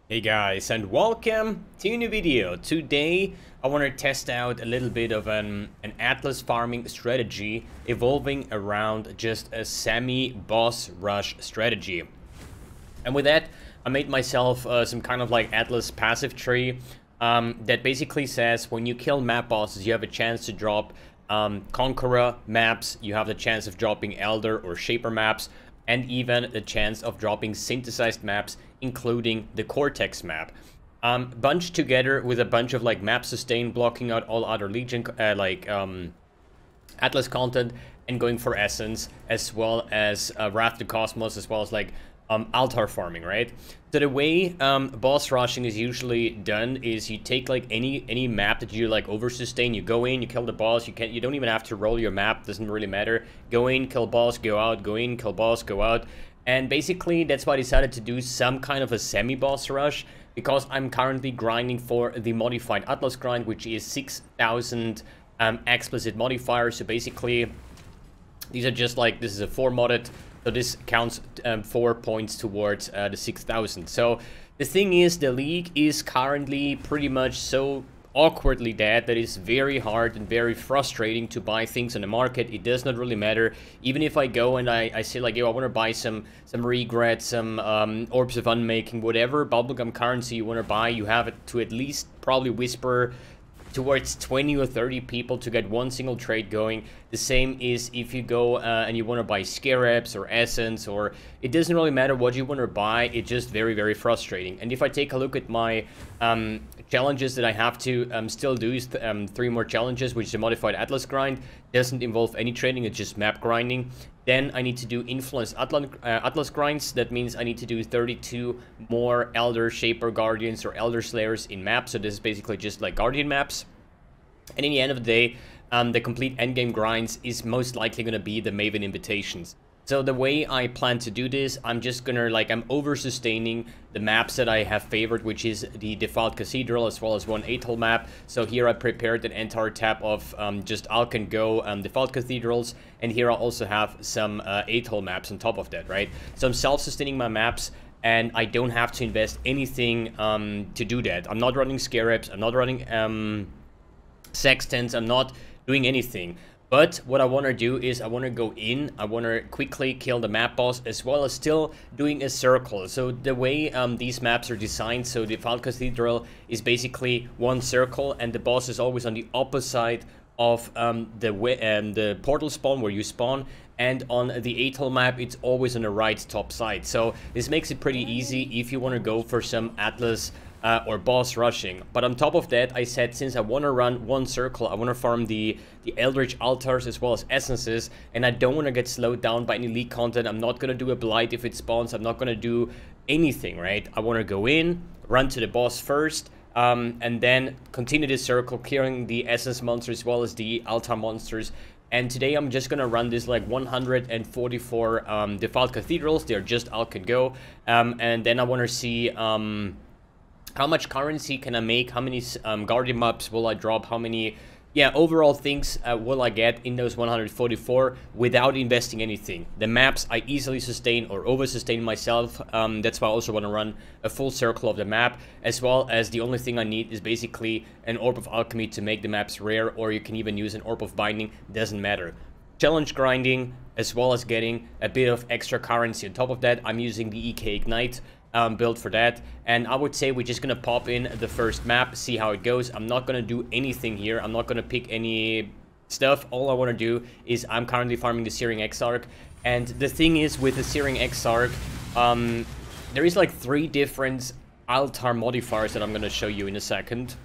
Hey guys, and welcome to a new video. Today I want to test out a little bit of an Atlas farming strategy evolving around just a semi-boss rush strategy. And with that, I made myself some kind of like Atlas passive tree that basically says when you kill map bosses, you have a chance to drop Conqueror maps, you have the chance of dropping Elder or Shaper maps, and even the chance of dropping synthesized maps, including the Cortex map. Bunched together with a bunch of like map sustain, blocking out all other Legion Atlas content, and going for Essence, as well as Wrath the Cosmos, as well as like altar farming, right? So the way boss rushing is usually done is you take like any map that you like over sustain, you go in, you kill the boss, you don't even have to roll your map, doesn't really matter. Go in, kill boss, go out, go in, kill boss, go out. And basically that's why I decided to do some kind of a semi-boss rush, because I'm currently grinding for the modified Atlas grind, which is 6,000 explicit modifiers. So basically these are just like, this is a 4 modded, so this counts 4 points towards the 6,000. So the thing is, the league is currently pretty much so awkwardly dead that it's very hard and very frustrating to buy things on the market. It does not really matter. Even if I go and I say like, yo, I want to buy some regret, some orbs of unmaking, whatever bubblegum currency you want to buy, you have it to at least probably whisper towards 20 or 30 people to get one single trade going. The same is if you go and you want to buy Scarabs or Essence, or it doesn't really matter what you want to buy, it's just very, very frustrating. And if I take a look at my challenges that I have to still do, is 3 more challenges, which is a modified Atlas grind, doesn't involve any trading, it's just map grinding. Then I need to do influenced Atlas grinds. That means I need to do 32 more Elder, Shaper, Guardians, or Elder Slayers in maps. So this is basically just like Guardian maps. And in the end of the day, the complete endgame grinds is most likely going to be the Maven invitations. So the way I plan to do this, I'm just gonna like, I'm over sustaining the maps that I have favored, which is the DEFILED Cathedral as well as one Exile map. So here I prepared an entire tab of just Alk and Go DEFILED Cathedrals, and here I also have some Exile maps on top of that, right? So I'm self-sustaining my maps, and I don't have to invest anything to do that. I'm not running Scarabs, I'm not running Sextants, I'm not doing anything. But what I want to do is I want to go in, I want to quickly kill the map boss, as well as still doing a circle. So the way these maps are designed, so the DEFILED Cathedral is basically one circle, and the boss is always on the opposite of the portal spawn where you spawn, and on the Exile map it's always on the right top side. So this makes it pretty easy if you want to go for some Atlas or boss rushing. But on top of that, I said, since I want to run one circle, I want to farm the Eldritch Altars as well as Essences, and I don't want to get slowed down by any league content. I'm not going to do a Blight if it spawns, I'm not going to do anything, right? I want to go in, run to the boss first, and then continue this circle, clearing the Essence monsters as well as the Altar monsters. And today I'm just gonna run this like 144 DEFILED Cathedrals. They're just Alk and Go, and then I want to see how much currency can I make, how many Guardian maps will I drop, how many, yeah, overall things will I get in those 144 without investing anything. The maps I easily sustain or over sustain myself. That's why I also want to run a full circle of the map, as well as the only thing I need is basically an Orb of Alchemy to make the maps rare, or you can even use an Orb of Binding, doesn't matter. Challenge grinding, as well as getting a bit of extra currency. On top of that, I'm using the EK Ignite build for that, and I would say we're just gonna pop in the first map, see how it goes. I'm not gonna do anything here, I'm not gonna pick any stuff. All I want to do is, I'm currently farming the Searing Exarch, and the thing is with the Searing Exarch, there is like 3 different altar modifiers that I'm gonna show you in a second,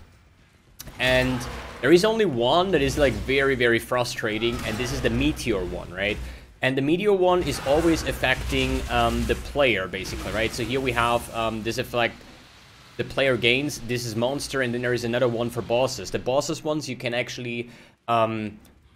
and there is only one that is like very, very frustrating, and this is the Meteor one, right? And the Meteor one is always affecting the player, basically, right? So here we have this effect, the player gains, this is monster, and then there is another one for bosses. The bosses ones you can actually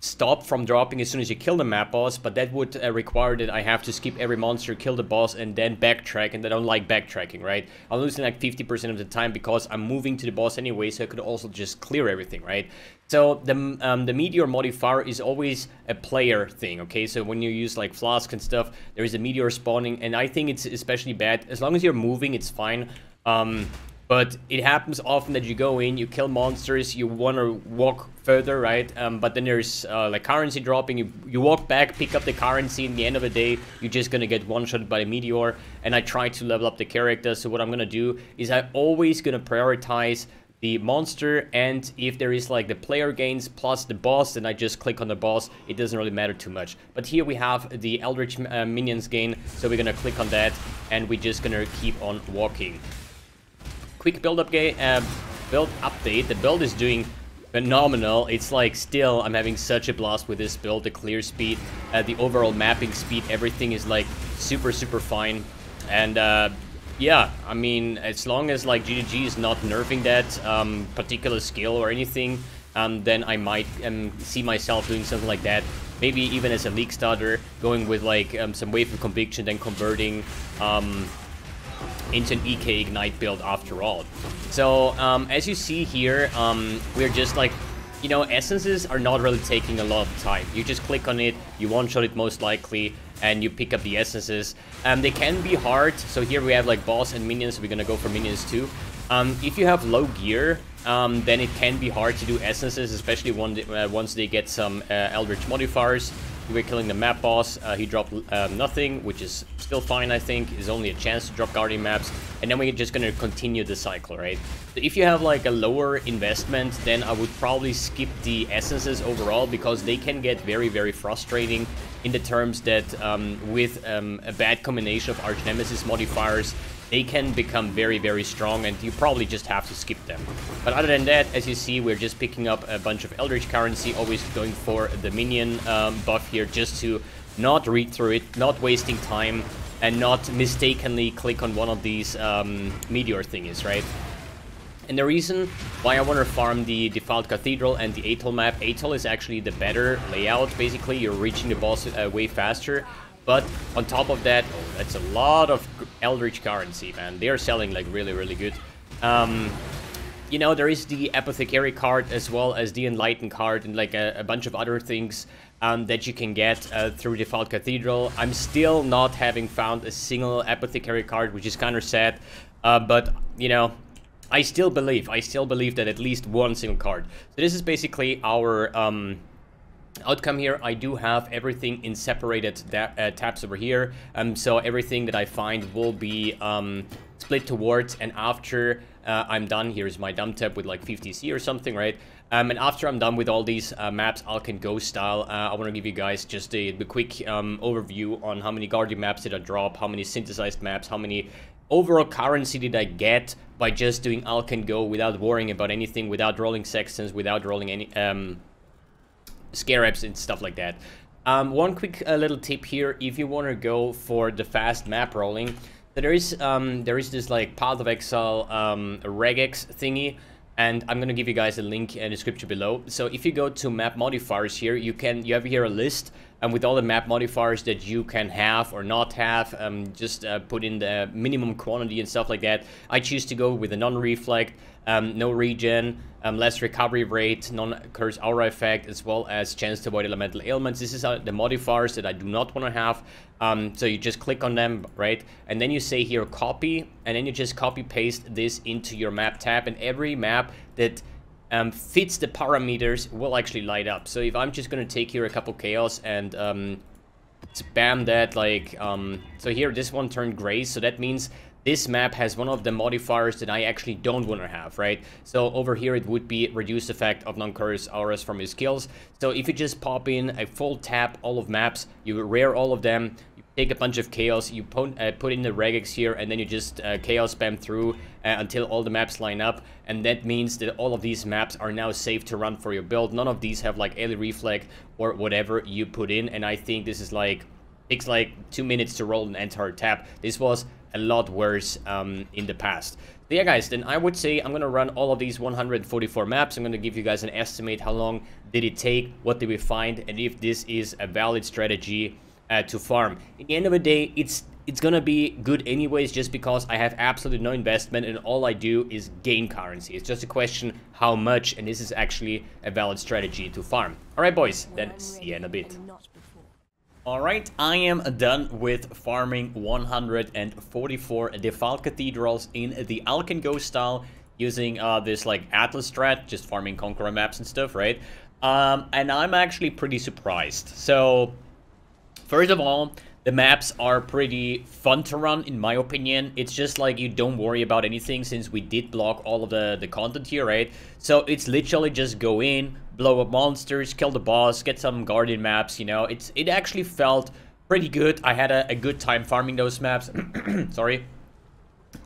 stop from dropping as soon as you kill the map boss, but that would require that I have to skip every monster, kill the boss, and then backtrack, and I don't like backtracking, right? I'm losing like 50% of the time because I'm moving to the boss anyway, so I could also just clear everything, right? So the Meteor Modifier is always a player thing, okay? So when you use like Flask and stuff, there is a Meteor spawning, and I think it's especially bad. As long as you're moving, it's fine. But it happens often that you go in, you kill monsters, you want to walk further, right? But then there's like currency dropping, you walk back, pick up the currency, in the end of the day, you're just gonna get one-shot by a meteor. And I try to level up the character, so what I'm gonna do is I'm always gonna prioritize the monster, and if there is like the player gains plus the boss, then I just click on the boss. It doesn't really matter too much. But here we have the Eldritch minions gain, so we're gonna click on that, and we're just gonna keep on walking. Quick build update. The build is doing phenomenal. It's like still I'm having such a blast with this build. The clear speed, the overall mapping speed, everything is like super fine. And yeah, I mean, as long as like GDG is not nerfing that particular skill or anything, then I might see myself doing something like that. Maybe even as a league starter, going with like some wave of conviction, then converting into an EK Ignite build after all. So as you see here, we're just like, you know, essences are not really taking a lot of time. You just click on it, you one-shot it most likely, and you pick up the essences. They can be hard, so here we have like boss and minions, so we're gonna go for minions too. If you have low gear, then it can be hard to do essences, especially once they get some Eldritch Modifiers. We're killing the map boss. He dropped nothing, which is still fine, I think. There's only a chance to drop Guardian maps. And then we're just going to continue the cycle, right? So if you have like a lower investment, then I would probably skip the essences overall, because they can get very frustrating in the terms that with a bad combination of Arch Nemesis modifiers, they can become very strong, and you probably just have to skip them. But other than that, as you see, we're just picking up a bunch of Eldritch currency, always going for the minion buff here, just to not read through it, not wasting time, and not mistakenly click on one of these meteor thingies, right? And the reason why I want to farm the Defiled Cathedral and the Atoll map, Atoll is actually the better layout, basically. You're reaching the boss way faster. But on top of that, oh, that's a lot of Eldritch currency, man. They're selling like really good. You know, there is the Apothecary card as well as the Enlighten card and like a bunch of other things that you can get through Defiled Cathedral. I'm still not having found a single Apothecary card, which is kind of sad. But, you know, I still believe that at least one single card. So this is basically our outcome here. I do have everything in separated tabs over here, so everything that I find will be split towards, and after I'm done, here's my dump tab with like 50C or something, right? And after I'm done with all these maps, Alken Go style, I want to give you guys just the quick overview on how many Guardian maps did I drop, how many synthesized maps, how many overall currency did I get by just doing Alken Go without worrying about anything, without rolling sextants, without rolling any scarabs and stuff like that. One quick little tip here, if you want to go for the fast map rolling, so there is this like Path of Exile regex thingy, and I'm gonna give you guys a link in the description below. So if you go to map modifiers here, you have here a list, and with all the map modifiers that you can have or not have, just put in the minimum quantity and stuff like that. I choose to go with a non-reflect, no regen, less recovery rate, non-curse aura effect, as well as chance to avoid elemental ailments. This is the modifiers that I do not want to have. So you just click on them, right? And then you say here copy, and then you just copy paste this into your map tab, and every map that fits the parameters will actually light up. So if I'm just going to take here a couple chaos and spam that, like, so here this one turned gray, so that means this map has one of the modifiers that I actually don't want to have, right? So over here it would be reduced effect of non-curse auras from his skills. So if you just pop in a full tap all of maps, you rare all of them, you take a bunch of chaos, you put in the regex here, and then you just chaos spam through until all the maps line up, and that means that all of these maps are now safe to run for your build. None of these have like Ailey Reflect or whatever you put in, and I think this is like, takes like 2 minutes to roll an entire tap. This was a lot worse in the past. So yeah, guys, then I would say I'm gonna run all of these 144 maps. I'm gonna give you guys an estimate how long did it take, what did we find, and if this is a valid strategy to farm. At the end of the day, it's gonna be good anyways, just because I have absolutely no investment and all I do is gain currency. It's just a question how much, and this is actually a valid strategy to farm. Alright boys, then see you in a bit. Alright, I am done with farming 144 defiled cathedrals in the Alken Go style, using this like Atlas strat, just farming Conqueror maps and stuff, right? And I'm actually pretty surprised. So, first of all, the maps are pretty fun to run, in my opinion. It's just like you don't worry about anything, since we did block all of the content here, right? So it's literally just go in, blow up monsters, kill the boss, get some Guardian maps, you know. It actually felt pretty good. I had a good time farming those maps. Sorry.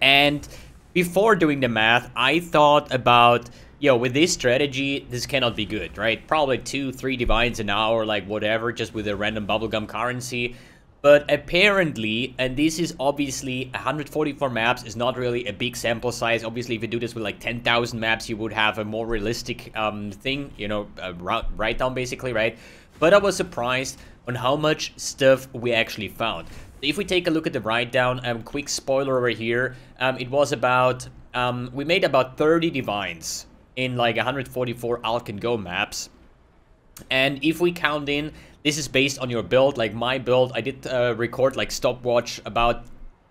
And before doing the math, I thought about, yo, with this strategy, this cannot be good, right? Probably 2-3 divines an hour, like whatever, just with a random bubblegum currency. But apparently, and this is obviously 144 maps is not really a big sample size. Obviously, if you do this with like 10,000 maps, you would have a more realistic thing, you know, write down basically, right? But I was surprised on how much stuff we actually found. If we take a look at the write down, quick spoiler over here, it was about, we made about 30 divines in like 144 Alken Go maps. And if we count in, this is based on your build, like my build, I did record like stopwatch about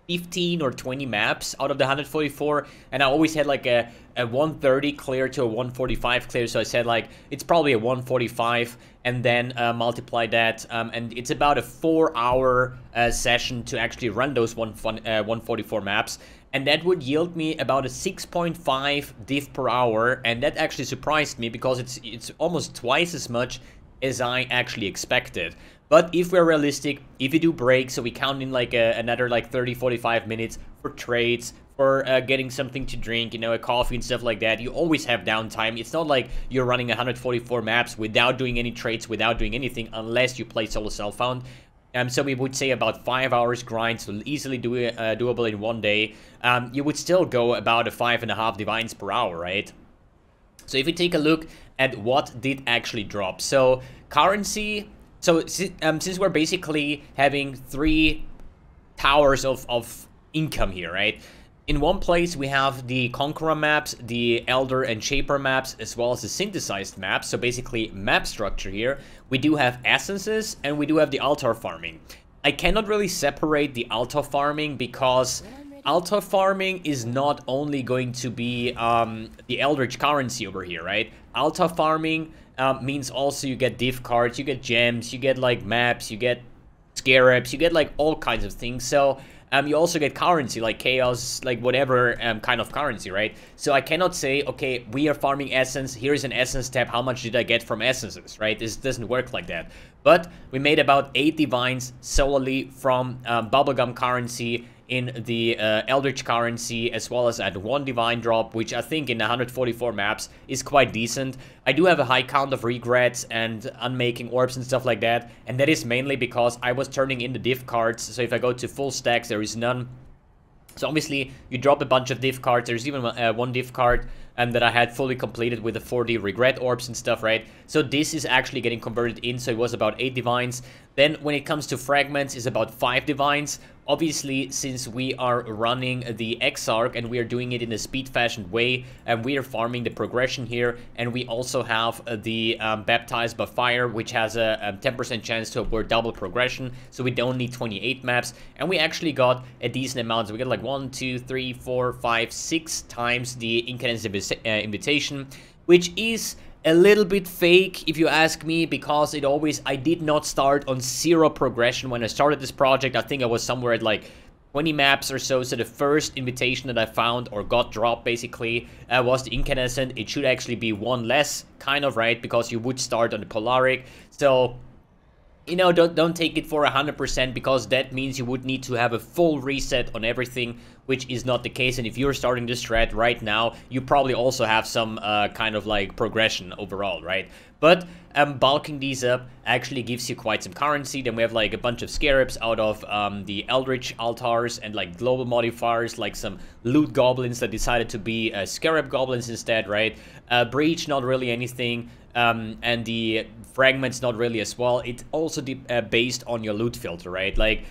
15 or 20 maps out of the 144, and I always had like a 130 clear to a 145 clear, so I said like, it's probably a 145, and then multiply that, and it's about a 4-hour session to actually run those 144 maps. And that would yield me about a 6.5 div per hour, and that actually surprised me because it's almost twice as much as I actually expected. But if we're realistic, if you do breaks, so we count in like another like 30-45 minutes for trades, for getting something to drink, you know, a coffee and stuff like that, you always have downtime. It's not like you're running 144 maps without doing any trades, without doing anything, unless you play solo self-found. So we would say about 5 hours grind, so easily doable in one day. You would still go about a 5.5 divines per hour, right? So if we take a look at what did actually drop. So currency, so since we're basically having 3 towers of income here, right? In one place, we have the Conqueror maps, the Elder and Shaper maps, as well as the synthesized maps. So basically, map structure here. We do have essences, and we do have the altar farming. I cannot really separate the altar farming, because altar farming is not only going to be the Eldritch currency over here, right? Altar farming means also you get div cards, you get gems, you get like maps, you get scarabs, you get like all kinds of things. So you also get currency, like chaos, like whatever kind of currency, right? So I cannot say, okay, we are farming essence, here's an essence tab, how much did I get from essences, right? This doesn't work like that. But we made about 8 divines solely from bubblegum currency in the Eldritch currency, as well as at 1 divine drop, which I think in 144 maps is quite decent. I do have a high count of regrets and unmaking orbs and stuff like that, and that is mainly because I was turning in the div cards. So if I go to full stacks, there is none. So obviously, you drop a bunch of div cards. There's even one div card that I had fully completed with the 40 regret orbs and stuff, right? So this is actually getting converted in, so it was about 8 divines. Then when it comes to fragments, it's about 5 divines. Obviously, since we are running the Exile and we are doing it in a speed-fashioned way, and we are farming the progression here, and we also have the Baptized by Fire, which has a 10% chance to avoid double progression, so we don't need 28 maps, and we actually got a decent amount. So we got like 1, 2, 3, 4, 5, 6 times the incandescent invitation, which is a little bit fake, if you ask me, because I did not start on 0 progression when I started this project. I think I was somewhere at like 20 maps or so. So the first invitation that I found, or got dropped basically, was the incandescent. It should actually be 1 less, kind of, right? Because you would start on the polaric. So, you know, don't take it for 100%, because that means you would need to have a full reset on everything, which is not the case. And if you're starting this strat right now, you probably also have some kind of like progression overall, right? But bulking these up actually gives you quite some currency. Then we have like a bunch of scarabs out of the Eldritch altars, and like global modifiers, like some loot goblins that decided to be scarab goblins instead, right? Breach, not really anything. And the fragments, not really as well. It's also based on your loot filter, right? Like,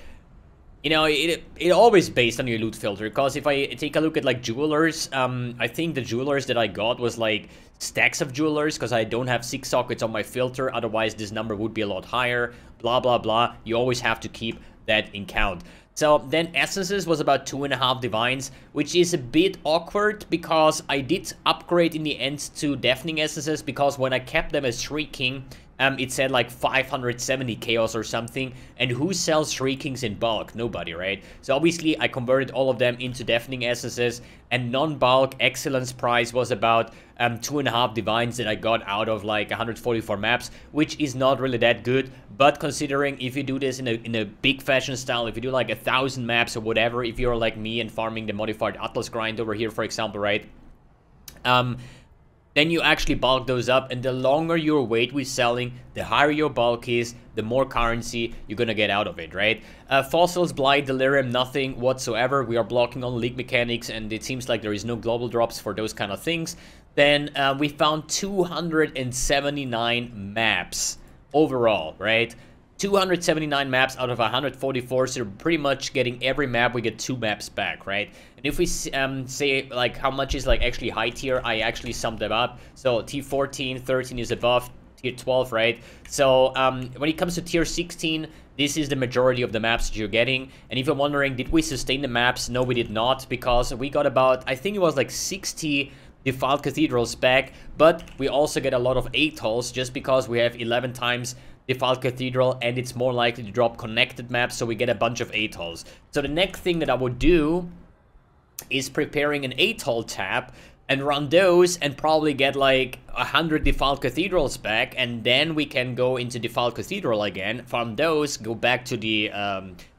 you know, it always based on your loot filter, because if I take a look at like jewelers, I think the jewelers that I got was like stacks of jewelers, because I don't have 6 sockets on my filter, otherwise this number would be a lot higher, blah blah blah. You always have to keep that in count. So then essences was about 2.5 divines, which is a bit awkward because I did upgrade in the end to deafening essences, because when I kept them as shrieking, it said like 570 chaos or something, and who sells shriekings in bulk? Nobody, right? So obviously I converted all of them into deafening essences, and non-bulk excellence price was about 2.5 divines that I got out of like 144 maps, which is not really that good. But considering if you do this in a big fashion style, if you do like 1,000 maps or whatever, if you're like me and farming the modified Atlas grind over here, for example, right? Then you actually bulk those up, and the longer your wait with selling, the higher your bulk is, the more currency you're gonna get out of it, right? Fossils, Blight, Delirium, nothing whatsoever. We are blocking on league mechanics, and it seems like there is no global drops for those kind of things. Then we found 279 maps overall, right? 279 maps out of 144, so pretty much getting every map, we get 2 maps back, right? And if we say like how much is like actually high tier, I actually summed them up. So tier 14, 13 is above tier 12, right? So when it comes to tier 16, this is the majority of the maps that you're getting. And if you're wondering, did we sustain the maps? No, we did not, because we got about, I think it was like 60 defiled cathedrals back, but we also get a lot of atolls just because we have 11 times defiled cathedral, and it's more likely to drop connected maps, so we get a bunch of atolls. So the next thing that I would do is preparing an atoll tab and run those, and probably get like 100 defiled cathedrals back, and then we can go into defiled cathedral again, farm those, go back to the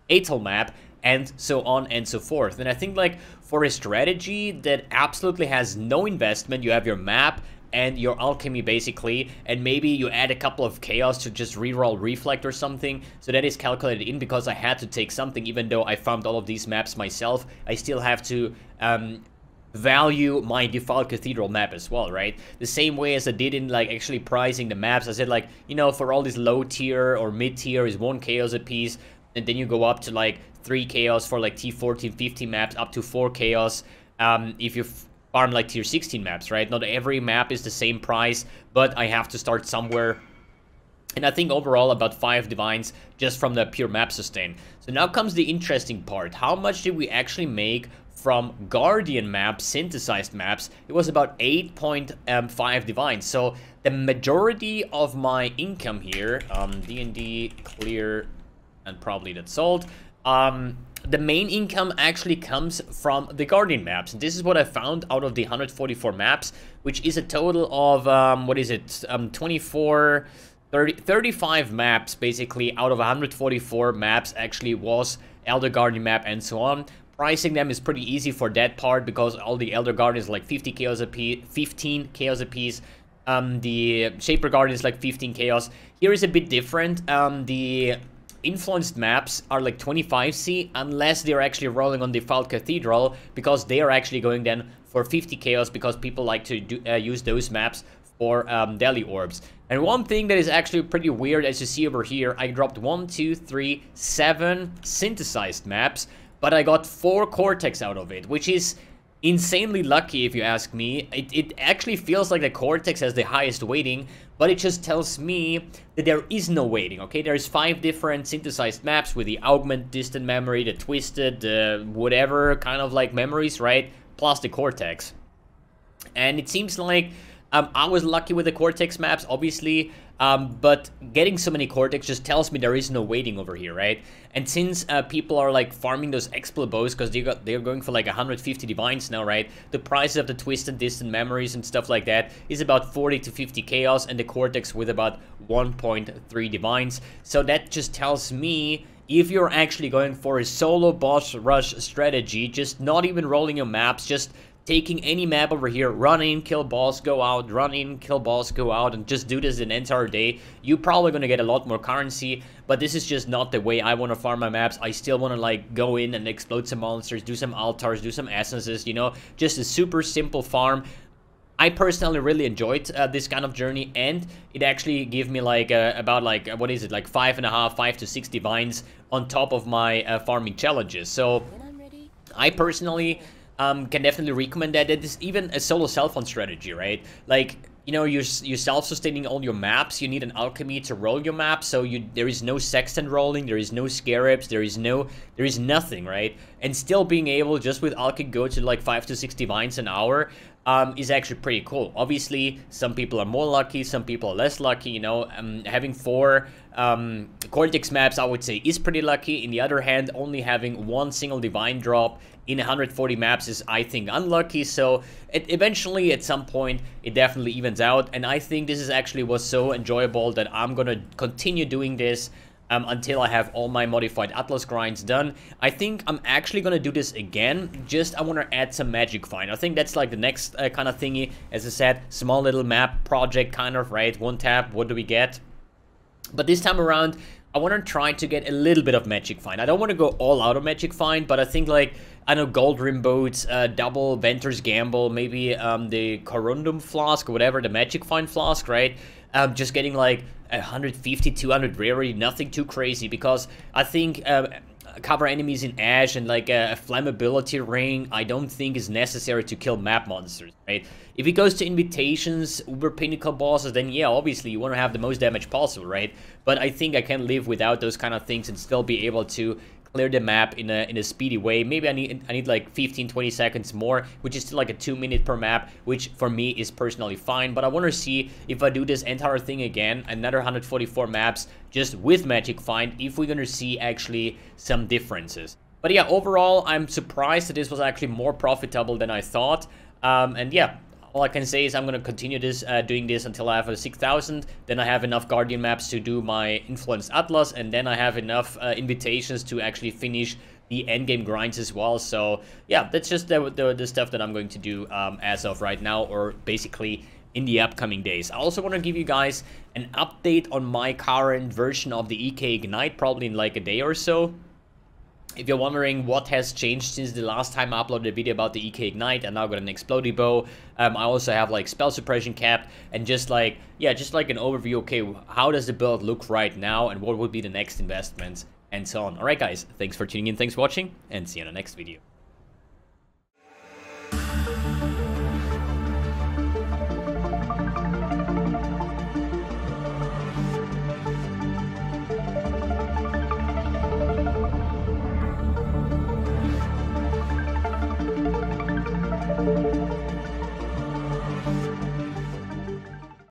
atoll map, and so on and so forth. And I think like for a strategy that absolutely has no investment, you have your map and your alchemy basically, and maybe you add a couple of chaos to just reroll reflect or something, so that is calculated in, because I had to take something. Even though I farmed all of these maps myself, I still have to value my defiled cathedral map as well, right? The same way as I did in like actually pricing the maps. I said like, you know, for all this low tier or mid tier is 1 chaos a piece, and then you go up to like 3 chaos for like T14, 15 maps, up to 4 chaos if you farm like tier 16 maps, right? Not every map is the same price, but I have to start somewhere. And I think overall about 5 divines just from the pure map sustain. So now comes the interesting part. How much did we actually make from Guardian maps, synthesized maps? It was about 8.5 divines. So the majority of my income here, D&D, clear, and probably that's sold. The main income actually comes from the Guardian maps. And this is what I found out of the 144 maps, which is a total of, what is it, 35 maps, basically, out of 144 maps actually was Elder Guardian map and so on. Pricing them is pretty easy for that part, because all the Elder Guardians like 50 chaos a piece, 15 chaos a piece. The Shaper Guardian is like 15 chaos. Here is a bit different. The influenced maps are like 25C, unless they're actually rolling on defiled cathedral, because they are actually going then for 50 chaos, because people like to use those maps for daily orbs. And one thing that is actually pretty weird, as you see over here, I dropped 1, 2, 3, 7 synthesized maps, but I got 4 Cortex out of it, which is insanely lucky if you ask me. It actually feels like the Cortex has the highest weighting, but it just tells me that there is no weighting, okay? There's 5 different synthesized maps with the augment, distant memory, the twisted, whatever kind of like memories, right? Plus the Cortex. And it seems like I was lucky with the Cortex maps, obviously, but getting so many Cortex just tells me there is no waiting over here, right? And since people are like farming those Explobos, because they're going for like 150 divines now, right? The price of the twisted distant memories and stuff like that is about 40 to 50 chaos, and the Cortex with about 1.3 divines. So that just tells me, if you're actually going for a solo boss rush strategy, just not even rolling your maps, just taking any map over here, run in, kill boss, go out, run in, kill boss, go out, and just do this an entire day, you're probably gonna get a lot more currency. But this is just not the way I want to farm my maps. I still want to like go in and explode some monsters, do some altars, do some essences, you know, just a super simple farm. I personally really enjoyed this kind of journey, and it actually gave me like about like what is it, like 5 to 6 divines on top of my farming challenges. So I personally can definitely recommend that. It is even a solo self-on strategy, right? Like, you know, you're self-sustaining all your maps. You need an alchemy to roll your map, so there is no sextant rolling, there is no scarabs, there is nothing, right? And still being able just with alchemy go to like 5 to 6 divines an hour is actually pretty cool. Obviously, some people are more lucky, some people are less lucky. You know, having 4 Cortex maps, I would say, is pretty lucky. In the other hand, only having 1 single divine drop in 140 maps is, I think, unlucky. So eventually, at some point, it definitely evens out. And I think this is actually was so enjoyable that I'm gonna continue doing this until I have all my modified Atlas grinds done. I think I'm actually gonna do this again. Just I want to add some magic find. I think that's like the next kind of thingy. As I said, small little map project kind of, right? 1 tap. What do we get? But this time around, I want to try to get a little bit of magic find. I don't want to go all out of magic find, but I think like, I know, gold rim boats, double Venter's Gamble, maybe the Corundum flask or whatever, the magic find flask, right? Just getting like 150, 200 rarity, nothing too crazy, because I think cover enemies in ash and like a flammability ring, I don't think is necessary to kill map monsters, right? If it goes to invitations, uber pinnacle bosses, then yeah, obviously you want to have the most damage possible, right? But I think I can live without those kind of things and still be able to clear the map in a speedy way. Maybe I need like 15-20 seconds more, which is still like a 2 minute per map, which for me is personally fine. But I want to see if I do this entire thing again, another 144 maps just with magic find, if we're gonna see actually some differences. But yeah, overall I'm surprised that this was actually more profitable than I thought. And yeah, all I can say is I'm going to continue this, doing this until I have a 6,000. Then I have enough Guardian maps to do my Influenced Atlas. And then I have enough invitations to actually finish the endgame grinds as well. So yeah, that's just the stuff that I'm going to do as of right now, or basically in the upcoming days. I also want to give you guys an update on my current version of the EK Ignite, probably in like a day or so. If you're wondering what has changed since the last time I uploaded a video about the EK Ignite, I now got an Explodey Bow. I also have like spell suppression capped, and just like, yeah, just like an overview. Okay, how does the build look right now, and what would be the next investments, and so on. Alright guys, thanks for tuning in, thanks for watching, and see you in the next video.